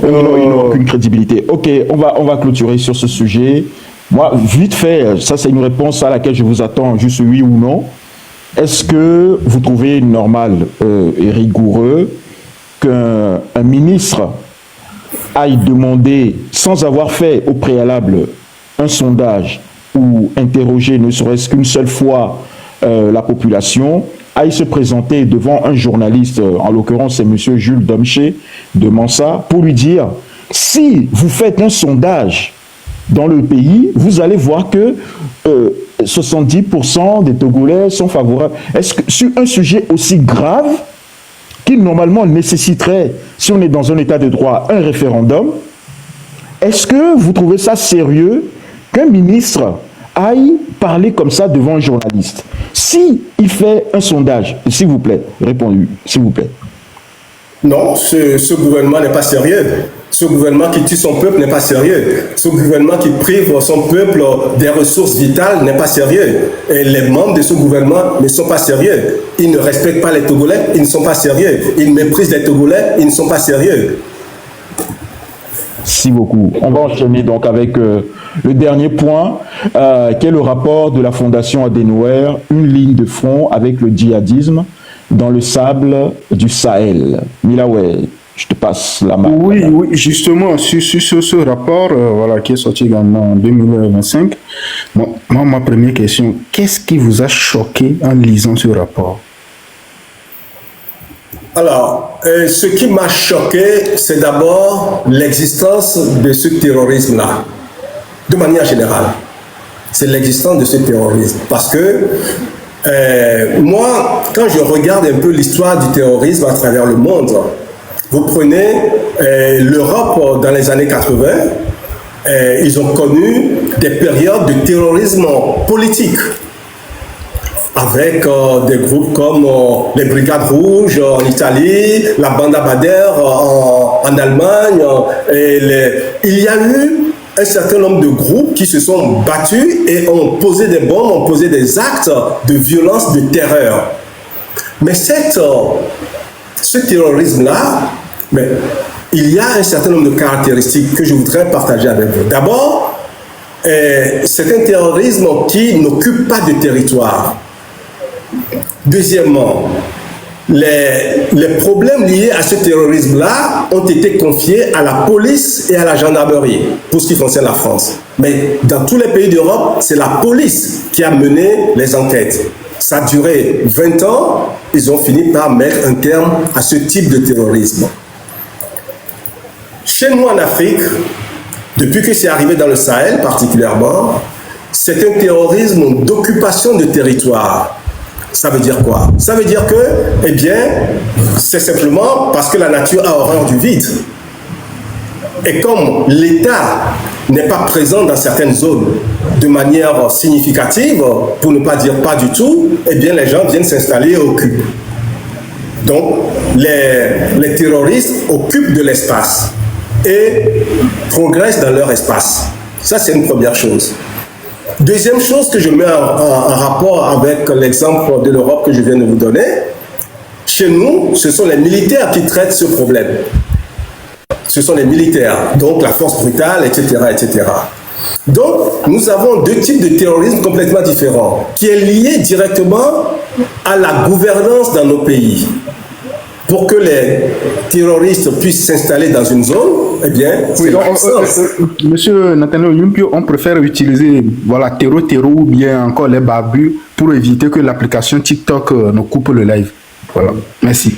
Ils n'ont aucune crédibilité. Ok, on va clôturer sur ce sujet. Moi, vite fait, ça c'est une réponse à laquelle je vous attends, juste oui ou non. Est-ce que vous trouvez normal et rigoureux qu'un ministre aille demander, sans avoir fait au préalable un sondage ou interroger ne serait-ce qu'une seule fois la population, aille se présenter devant un journaliste, en l'occurrence c'est M. Jules Domché de Mansa, pour lui dire « Si vous faites un sondage dans le pays, vous allez voir que 70% des Togolais sont favorables. » Est-ce que sur un sujet aussi grave, qui normalement nécessiterait, si on est dans un état de droit, un référendum, est-ce que vous trouvez ça sérieux qu'un ministre aille parler comme ça devant un journaliste? Si il fait un sondage, s'il vous plaît, répondez, s'il vous plaît. Non, ce gouvernement n'est pas sérieux. Ce gouvernement qui tue son peuple n'est pas sérieux. Ce gouvernement qui prive son peuple des ressources vitales n'est pas sérieux. Et les membres de ce gouvernement ne sont pas sérieux. Ils ne respectent pas les Togolais, ils ne sont pas sérieux. Ils méprisent les Togolais, ils ne sont pas sérieux. Merci beaucoup. On va enchaîner donc avec le dernier point, qui est le rapport de la Fondation Adenauer, une ligne de front avec le djihadisme dans le sable du Sahel. Milaoué, je te passe la main. Oui, justement, sur ce rapport voilà, qui est sorti également en 2025, moi, ma première question, qu'est-ce qui vous a choqué en lisant ce rapport? Alors, ce qui m'a choqué, c'est d'abord l'existence de ce terrorisme-là, de manière générale. C'est l'existence de ce terrorisme. Parce que moi, quand je regarde un peu l'histoire du terrorisme à travers le monde, vous prenez l'Europe dans les années 80, ils ont connu des périodes de terrorisme politique, avec des groupes comme les Brigades Rouges en Italie, la Banda Bader en Allemagne. Il y a eu un certain nombre de groupes qui se sont battus et ont posé des bombes, ont posé des actes de violence, de terreur. Mais ce terrorisme-là, il y a un certain nombre de caractéristiques que je voudrais partager avec vous. D'abord, c'est un terrorisme qui n'occupe pas de territoire. Deuxièmement, les problèmes liés à ce terrorisme-là ont été confiés à la police et à la gendarmerie, pour ce qui concerne la France. Mais dans tous les pays d'Europe, c'est la police qui a mené les enquêtes. Ça a duré 20 ans, ils ont fini par mettre un terme à ce type de terrorisme. Chez nous en Afrique, depuis que c'est arrivé dans le Sahel particulièrement, c'est un terrorisme d'occupation de territoire. Ça veut dire quoi? Ça veut dire que, eh bien, c'est simplement parce que la nature a horreur du vide. Et comme l'État n'est pas présent dans certaines zones de manière significative, pour ne pas dire pas du tout, eh bien, les gens viennent s'installer et occupent. Donc, les terroristes occupent de l'espace et progressent dans leur espace. Ça, c'est une première chose. Deuxième chose que je mets en rapport avec l'exemple de l'Europe que je viens de vous donner, chez nous, ce sont les militaires qui traitent ce problème. Ce sont les militaires, donc la force brutale, etc., etc. Donc, nous avons deux types de terrorisme complètement différents, qui est lié directement à la gouvernance dans nos pays. Pour que les terroristes puissent s'installer dans une zone, eh bien, oui, Monsieur Nathaniel Yumpio, on préfère utiliser terreau ou bien encore les barbus pour éviter que l'application TikTok nous coupe le live. Voilà, merci.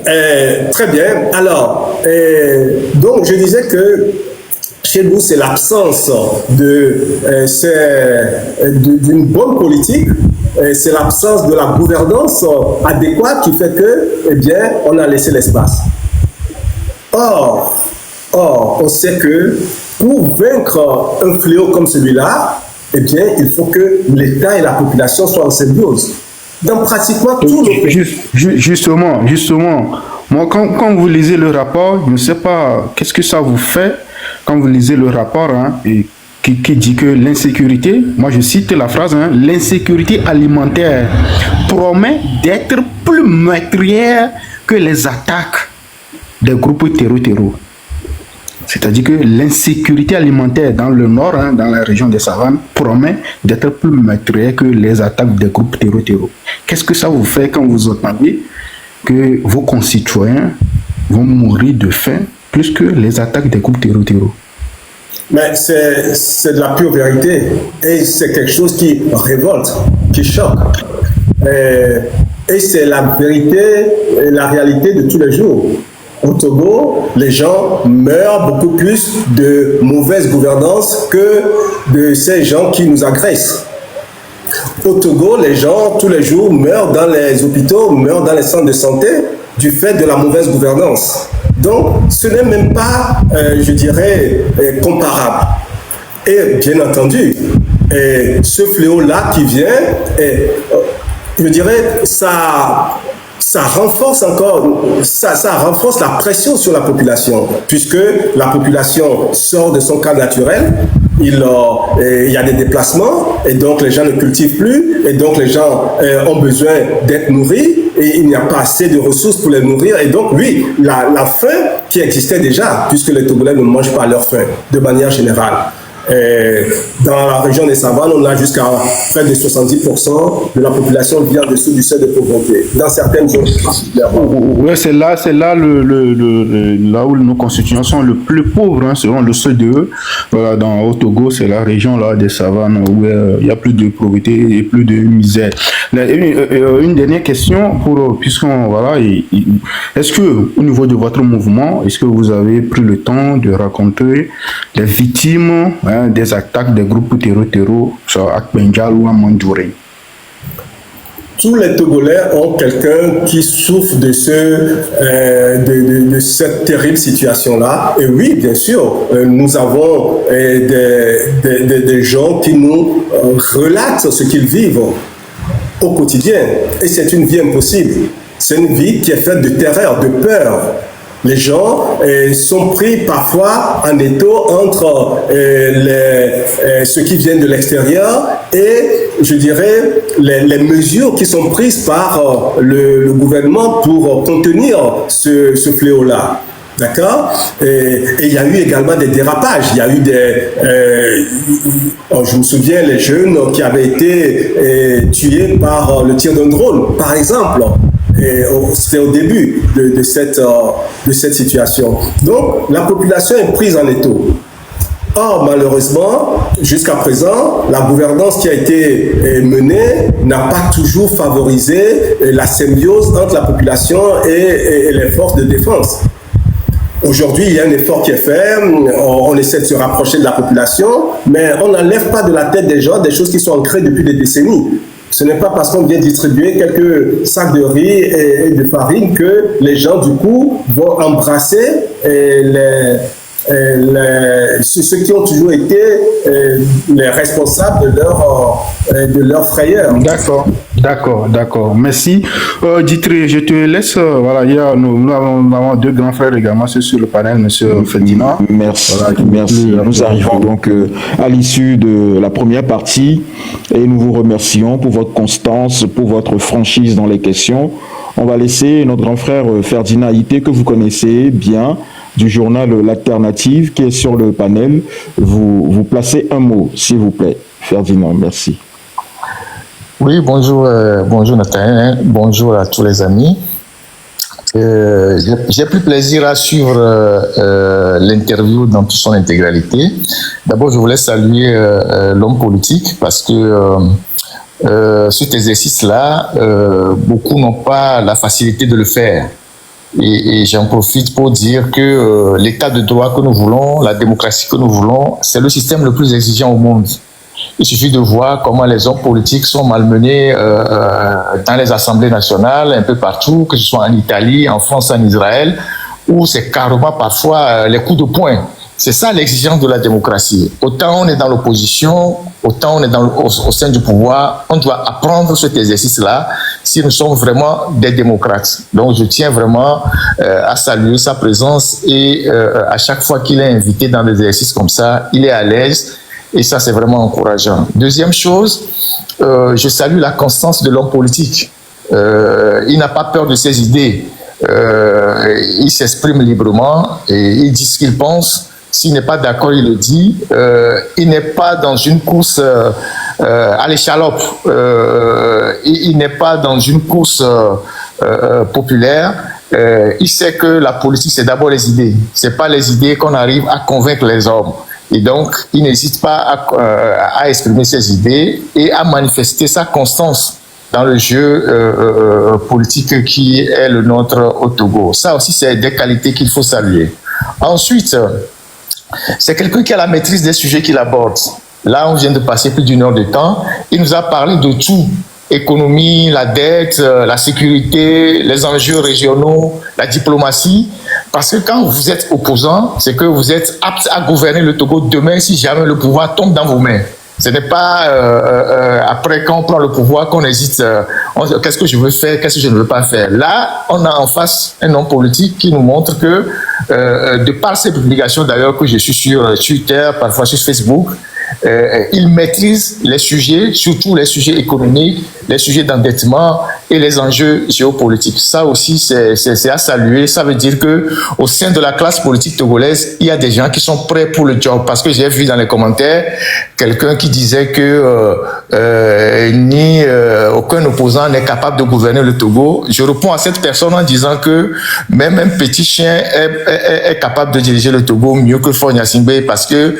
Très bien. Alors, donc je disais que chez nous, c'est l'absence d'une bonne politique. C'est l'absence de la gouvernance adéquate qui fait que, eh bien, on a laissé l'espace. Or, on sait que pour vaincre un fléau comme celui-là, eh bien, il faut que l'État et la population soient en symbiose. Dans pratiquement tous nos pays. Justement, moi, quand vous lisez le rapport, je ne sais pas qu'est-ce que ça vous fait quand vous lisez le rapport, qui dit que l'insécurité, moi je cite la phrase, l'insécurité alimentaire promet d'être plus meurtrière que les attaques des groupes terror. C'est-à-dire que l'insécurité alimentaire dans le nord, dans la région des savanes, promet d'être plus meurtrière que les attaques des groupes terror. Qu'est-ce que ça vous fait quand vous entendez que vos concitoyens vont mourir de faim plus que les attaques des groupes terror? Mais c'est de la pure vérité. Et c'est quelque chose qui révolte, qui choque. Et c'est la vérité, la réalité de tous les jours. Au Togo, les gens meurent beaucoup plus de mauvaise gouvernance que de ces gens qui nous agressent. Au Togo, les gens, tous les jours, meurent dans les hôpitaux, meurent dans les centres de santé du fait de la mauvaise gouvernance. Donc, ce n'est même pas, je dirais, comparable. Et bien entendu, ce fléau-là qui vient, je dirais, ça renforce encore, ça renforce la pression sur la population, puisque la population sort de son cadre naturel, il y a des déplacements, et donc les gens ne cultivent plus, et donc les gens ont besoin d'être nourris, et il n'y a pas assez de ressources pour les nourrir, et donc oui, la faim qui existait déjà, puisque les Togolais ne mangent pas leur faim, de manière générale. Dans la région des savanes, on a jusqu'à près de 70% de la population vit en dessous du seuil de pauvreté. Dans certaines zones particulièrement. Oui, c'est là là où nos concitoyens sont le plus pauvres, selon le seuil de eux. Voilà, dans au Togo, c'est la région là des savanes où il y a plus de pauvreté et plus de misère. Une dernière question puisqu'on voilà, est-ce que au niveau de votre mouvement, est-ce que vous avez pris le temps de rencontrer les victimes des attaques des groupes terror sur Akbenjal ou à Mandjouré? Tous les Togolais ont quelqu'un qui souffre de cette terrible situation-là. Et oui, bien sûr, nous avons des gens qui nous relatent ce qu'ils vivent au quotidien. Et c'est une vie impossible. C'est une vie qui est faite de terreur, de peur. Les gens sont pris parfois en étau entre ceux qui viennent de l'extérieur et, je dirais, les mesures qui sont prises par le gouvernement pour contenir ce fléau-là. D'accord? Et il y a eu également des dérapages. Il y a eu je me souviens, les jeunes qui avaient été tués par le tir d'un drone, par exemple. C'était au début de cette situation. Donc, la population est prise en étau. Or, malheureusement, jusqu'à présent, la gouvernance qui a été menée n'a pas toujours favorisé la symbiose entre la population et les forces de défense. Aujourd'hui, il y a un effort qui est fait, on essaie de se rapprocher de la population, mais on n'enlève pas de la tête des gens des choses qui sont ancrées depuis des décennies. Ce n'est pas parce qu'on vient distribuer quelques sacs de riz et de farine que les gens, du coup, vont embrasser ceux qui ont toujours été les responsables de leur frayeur. D'accord. Merci. Ditri, je te laisse. Voilà, nous avons deux grands frères également sur le panel, M. Ferdinand. Merci. Voilà, merci. Nous arrivons donc à l'issue de la première partie et nous vous remercions pour votre constance, pour votre franchise dans les questions. On va laisser notre grand frère Ferdinand Ité, que vous connaissez bien, du journal L'Alternative, qui est sur le panel. Vous placez un mot, s'il vous plaît. Ferdinand, merci. Oui, bonjour Nathan, bonjour à tous les amis. J'ai pris plaisir à suivre l'interview dans toute son intégralité. D'abord, je voulais saluer l'homme politique parce que cet exercice-là, beaucoup n'ont pas la facilité de le faire. Et j'en profite pour dire que l'état de droit que nous voulons, la démocratie que nous voulons, c'est le système le plus exigeant au monde. Il suffit de voir comment les hommes politiques sont malmenés dans les assemblées nationales, un peu partout, que ce soit en Italie, en France, en Israël, où c'est carrément parfois les coups de poing. C'est ça l'exigence de la démocratie. Autant on est dans l'opposition, autant on est au sein du pouvoir, on doit apprendre cet exercice-là si nous sommes vraiment des démocrates. Donc je tiens vraiment à saluer sa présence et à chaque fois qu'il est invité dans des exercices comme ça, il est à l'aise et ça c'est vraiment encourageant. Deuxième chose, je salue la constance de l'homme politique. Il n'a pas peur de ses idées. Il s'exprime librement et il dit ce qu'il pense. S'il n'est pas d'accord, il le dit. Il n'est pas dans une course à l'échalote. Il n'est pas dans une course populaire. Il sait que la politique, c'est d'abord les idées. C'est pas les idées qu'on arrive à convaincre les hommes. Et donc, il n'hésite pas à exprimer ses idées et à manifester sa constance dans le jeu politique qui est le nôtre au Togo. Ça aussi, c'est des qualités qu'il faut saluer. Ensuite, c'est quelqu'un qui a la maîtrise des sujets qu'il aborde. Là, on vient de passer plus d'1 heure de temps. Il nous a parlé de tout. Économie, la dette, la sécurité, les enjeux régionaux, la diplomatie. Parce que quand vous êtes opposant, c'est que vous êtes apte à gouverner le Togo demain si jamais le pouvoir tombe dans vos mains. Ce n'est pas après quand on prend le pouvoir qu'on hésite. Qu'est-ce que je veux faire, qu'est-ce que je ne veux pas faire. Là, on a en face un homme politique qui nous montre que, de par ses publications d'ailleurs, que je suis sur Twitter, parfois sur Facebook, il maîtrise les sujets, surtout les sujets économiques, les sujets d'endettement et les enjeux géopolitiques. Ça aussi, c'est à saluer. Ça veut dire que au sein de la classe politique togolaise, il y a des gens qui sont prêts pour le job. Parce que j'ai vu dans les commentaires quelqu'un qui disait que aucun opposant n'est capable de gouverner le Togo. Je réponds à cette personne en disant que même un petit chien est capable de diriger le Togo mieux que Faure Gnassingbé, parce que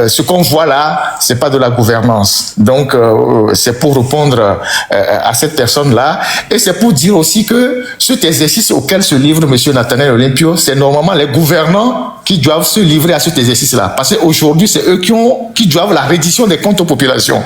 ce qu'on voit là, c'est pas de la gouvernance. Donc c'est pour répondre à cette personne-là, et c'est pour dire aussi que cet exercice auquel se livre M. Nathaniel Olympio, c'est normalement les gouvernants qui doivent se livrer à cet exercice-là, parce qu'aujourd'hui c'est eux qui doivent la reddition des comptes aux populations.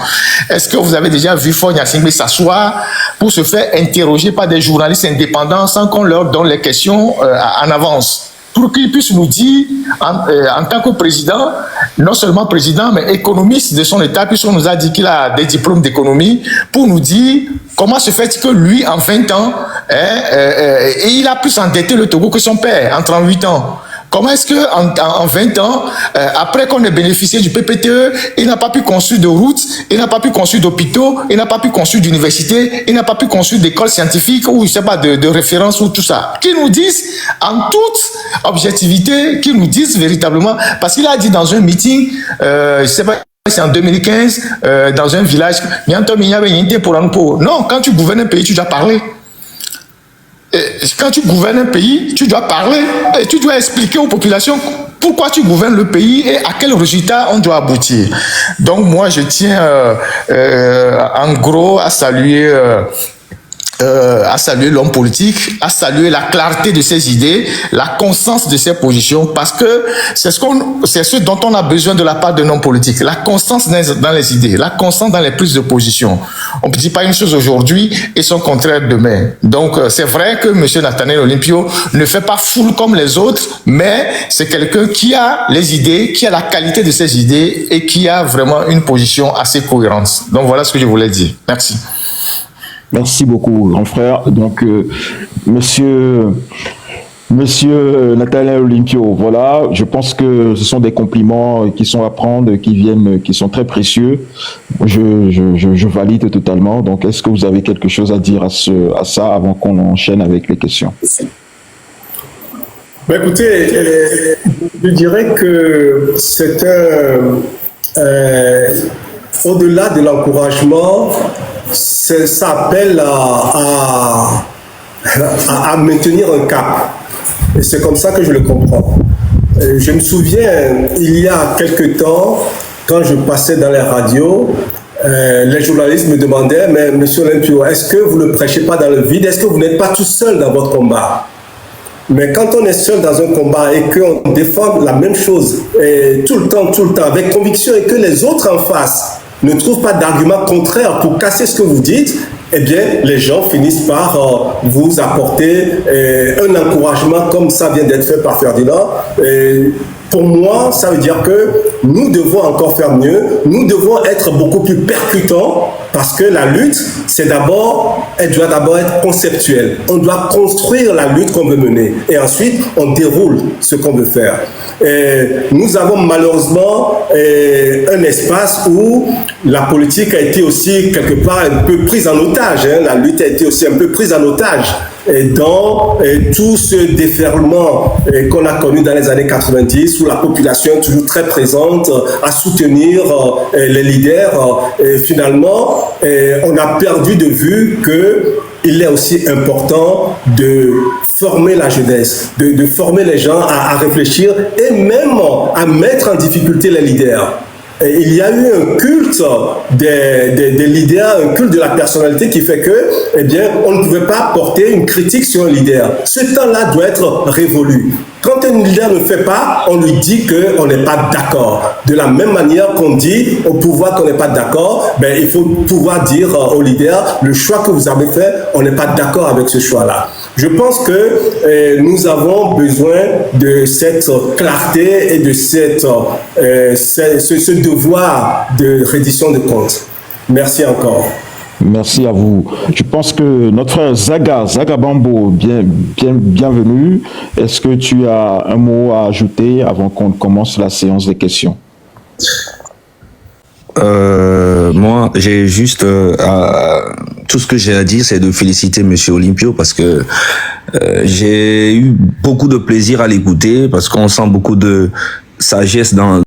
Est-ce que vous avez déjà vu Faure Gnassingbé s'asseoir pour se faire interroger par des journalistes indépendants sans qu'on leur donne les questions en avance, pour qu'ils puissent nous dire, en tant que président, non seulement président, mais économiste de son État, puisqu'on nous a dit qu'il a des diplômes d'économie, pour nous dire comment se fait-il que lui, en 20 ans, il a plus endetté le Togo que son père, en 38 ans. Comment est-ce qu'en 20 ans, après qu'on ait bénéficié du PPTE, il n'a pas pu construire de routes, il n'a pas pu construire d'hôpitaux, il n'a pas pu construire d'universités, il n'a pas pu construire d'écoles scientifiques ou, je sais pas, de références ou tout ça. Qu'ils nous disent, en toute objectivité, qu'ils nous disent véritablement, parce qu'il a dit dans un meeting, je sais pas, c'est en 2015, dans un village, non, quand tu gouvernes un pays, tu dois parler. Quand tu gouvernes un pays, tu dois parler et tu dois expliquer aux populations pourquoi tu gouvernes le pays et à quel résultat on doit aboutir. Donc moi, je tiens en gros à saluer l'homme politique, à saluer la clarté de ses idées, la constance de ses positions, parce que c'est ce dont on a besoin de la part d'un homme politique, la constance dans les idées, la constance dans les prises de position. On ne dit pas une chose aujourd'hui et son contraire demain. Donc c'est vrai que M. Nathaniel Olympio ne fait pas foule comme les autres, mais c'est quelqu'un qui a les idées, qui a la qualité de ses idées et qui a vraiment une position assez cohérente. Donc voilà ce que je voulais dire. Merci. Merci beaucoup, grand frère. Donc, monsieur Nathaniel Olympio, voilà, je pense que ce sont des compliments qui sont à prendre, qui sont très précieux. Je valide totalement. Donc, est-ce que vous avez quelque chose à dire à ça avant qu'on enchaîne avec les questions? Ben écoutez, je dirais que c'est au-delà de l'encouragement, ça appelle à maintenir un cap. Et c'est comme ça que je le comprends. Je me souviens, il y a quelque temps, quand je passais dans les radios, les journalistes me demandaient, mais monsieur Olympio, est-ce que vous ne prêchez pas dans le vide? Est-ce que vous n'êtes pas tout seul dans votre combat? Mais quand on est seul dans un combat et qu'on défend la même chose et tout le temps, avec conviction, et que les autres en face ne trouvent pas d'argument contraire pour casser ce que vous dites, eh bien, les gens finissent par vous apporter un encouragement comme ça vient d'être fait par Ferdinand. Et pour moi, ça veut dire que nous devons encore faire mieux, nous devons être beaucoup plus percutants, parce que la lutte, elle doit d'abord être conceptuelle. On doit construire la lutte qu'on veut mener et ensuite on déroule ce qu'on veut faire. Et nous avons malheureusement un espace où la politique a été aussi quelque part un peu prise en otage. La lutte a été aussi un peu prise en otage. Et dans tout ce déferlement qu'on a connu dans les années 90, où la population est toujours très présente à soutenir les leaders, et finalement, on a perdu de vue qu'il est aussi important de former la jeunesse, de former les gens à réfléchir et même à mettre en difficulté les leaders. Et il y a eu un culte des leaders, un culte de la personnalité qui fait que, eh bien, on ne pouvait pas porter une critique sur un leader. Ce temps-là doit être révolu. Quand un leader ne fait pas, on lui dit qu'on n'est pas d'accord. De la même manière qu'on dit au pouvoir qu'on n'est pas d'accord, ben, il faut pouvoir dire au leader, le choix que vous avez fait, on n'est pas d'accord avec ce choix-là. Je pense que nous avons besoin de cette clarté et de ce devoir de reddition de comptes. Merci encore. Merci à vous. Je pense que notre frère Zaga Bambo, bienvenue. Est-ce que tu as un mot à ajouter avant qu'on commence la séance des questions? moi, j'ai juste tout ce que j'ai à dire, c'est de féliciter Monsieur Olympio parce que j'ai eu beaucoup de plaisir à l'écouter parce qu'on sent beaucoup de sagesse dans